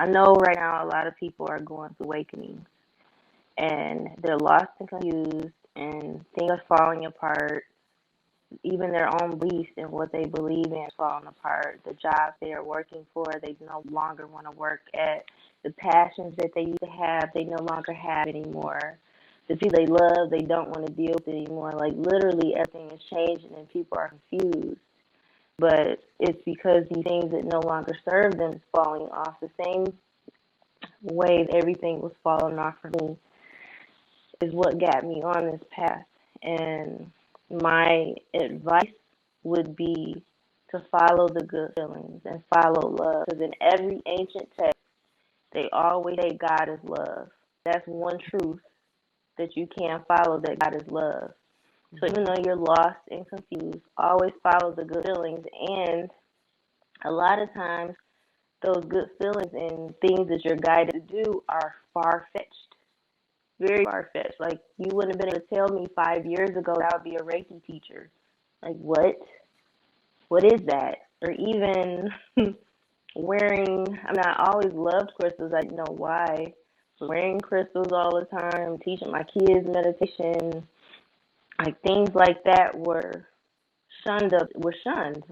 I know right now a lot of people are going through awakenings and they're lost and confused and things are falling apart. Even their own beliefs and what they believe in is falling apart. The jobs they are working for, they no longer want to work at. The passions that they used to have, they no longer have anymore. The people they love, they don't want to deal with anymore. Like literally everything is changing and people are confused. But it's because these things that no longer serve them is falling off. The same way that everything was falling off for me is what got me on this path. And my advice would be to follow the good feelings and follow love. Because in every ancient text, they always say God is love. That's one truth that you can follow, that God is love. So even though you're lost and confused, always follow the good feelings. And a lot of times, those good feelings and things that you're guided to do are far-fetched. Very far-fetched. Like, you wouldn't have been able to tell me 5 years ago that I would be a Reiki teacher. Like, what? What is that? Or even wearing, I mean, I always loved crystals. I didn't know why. But wearing crystals all the time, teaching my kids meditation, like things like that were shunned.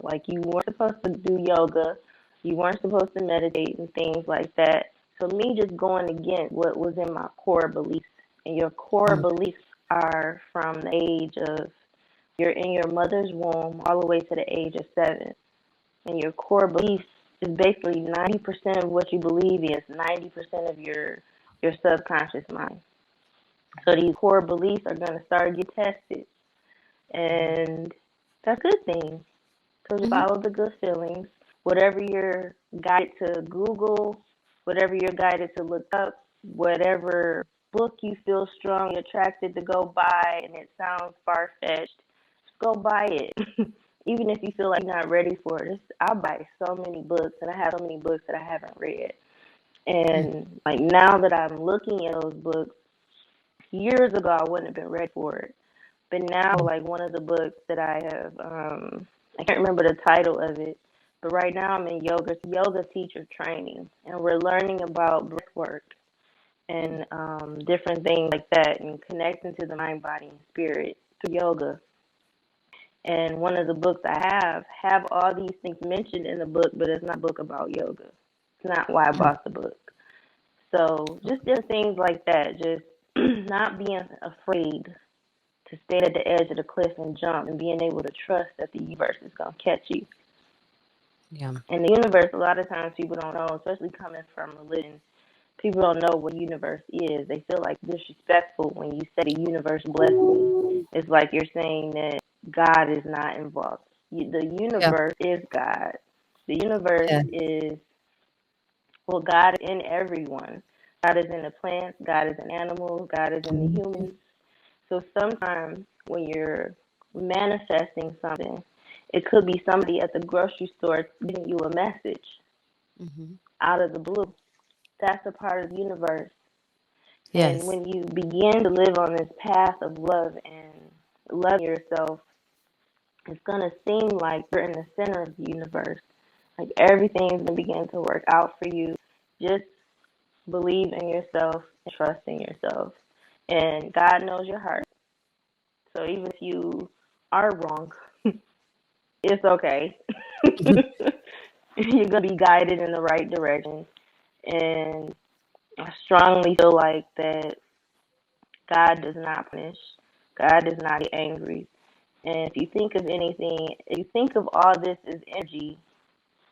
Like, you weren't supposed to do yoga. You weren't supposed to meditate and things like that. So me just going against what was in my core beliefs. And your core beliefs are from the age of, you're in your mother's womb all the way to the age of 7. And your core beliefs is basically 90% of what you believe is 90% of your subconscious mind. So these core beliefs are going to start to get tested. And that's a good thing, because you follow the good feelings. Whatever you're guided to Google, whatever you're guided to look up, whatever book you feel strongly attracted to go buy and it sounds far-fetched, just go buy it. Even if you feel like you're not ready for it. I buy so many books, and I have so many books that I haven't read. And like now that I'm looking at those books, years ago I wouldn't have been ready for it. But now, like one of the books that I have, I can't remember the title of it, but right now I'm in yoga teacher training, and we're learning about breath work and different things like that, and connecting to the mind, body, and spirit through yoga. And one of the books I have all these things mentioned in the book, but it's not a book about yoga. It's not why I bought the book. So just different things like that, just not being afraid to stand at the edge of the cliff and jump, and being able to trust that the universe is going to catch you. Yeah. And the universe, a lot of times people don't know, especially coming from religion, people don't know what universe is. They feel like disrespectful when you say the universe bless me. It's like you're saying that God is not involved. The Yeah. universe is God. The universe Yeah. is, well, God is in everyone. God is in the plants. God is in animals. God is in the Mhm. humans. So sometimes when you're manifesting something, it could be somebody at the grocery store giving you a message Mhm. out of the blue. That's a part of the universe. And Yes. when you begin to live on this path of love and loving yourself, it's going to seem like you're in the center of the universe. Like everything's going to begin to work out for you. Just believe in yourself and trust in yourself. And God knows your heart. So even if you are wrong, it's okay. Mhm. You're going to be guided in the right direction. And I strongly feel like that God does not punish. God does not get angry. And if you think of anything, if you think of all this as energy,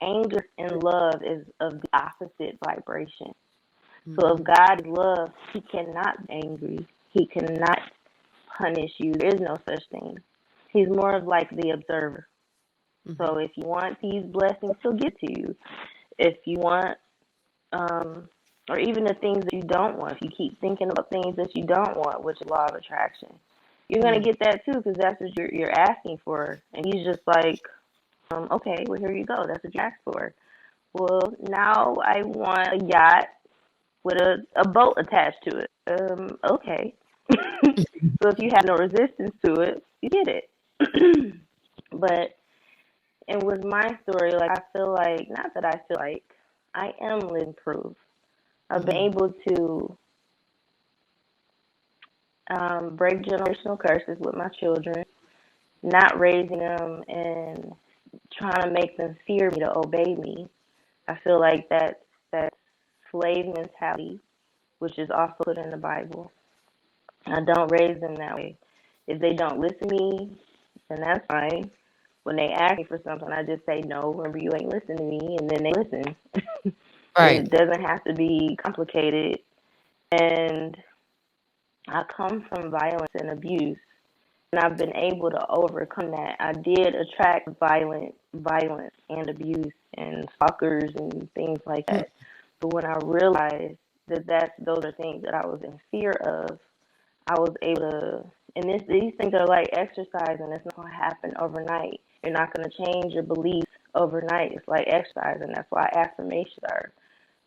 anger and love is of the opposite vibration. So if Mhm. God is love, he cannot be angry. He cannot punish you. There is no such thing. He's more of like the observer. So Mhm. if you want these blessings, he'll get to you. If you want, um, or even the things that you don't want, if you keep thinking about things that you don't want, which is law of attraction, you're gonna Mm. get that too, because that's what you're asking for. And he's just like, okay, well here you go. That's what you asked for. Well, now I want a yacht with a boat attached to it. Okay. So if you have no resistance to it, you get it. But and with my story, like I feel like, not that I feel like, I am living proof. I've been able to break generational curses with my children, not raising them and trying to make them fear me to obey me. I feel like that's slave mentality, which is also put in the Bible. I don't raise them that way. If they don't listen to me, then that's fine. When they ask me for something, I just say no. Remember, you ain't listening to me, and then they listen. Right. It doesn't have to be complicated. And I come from violence and abuse, and I've been able to overcome that. I did attract violence and abuse and stalkers and things like Mm. that. But when I realized that those are things that I was in fear of, I was able to. And these things are like exercise, and it's not gonna happen overnight. You're not gonna change your beliefs overnight. It's like exercise, and that's why affirmations are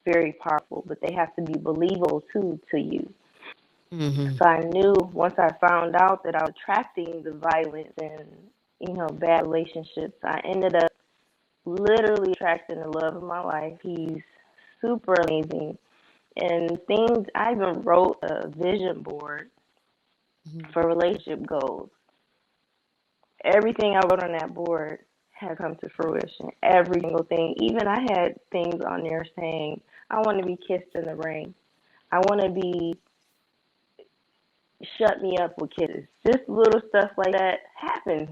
very powerful. But they have to be believable too to you. Mhm. So I knew once I found out that I was attracting the violence and bad relationships, I ended up literally attracting the love of my life. He's super amazing. And things, I even wrote a vision board Mhm. for relationship goals. Everything I wrote on that board had come to fruition. Every single thing. Even I had things on there saying, I want to be kissed in the rain. I want to be shut me up with kisses. Just little stuff like that happens.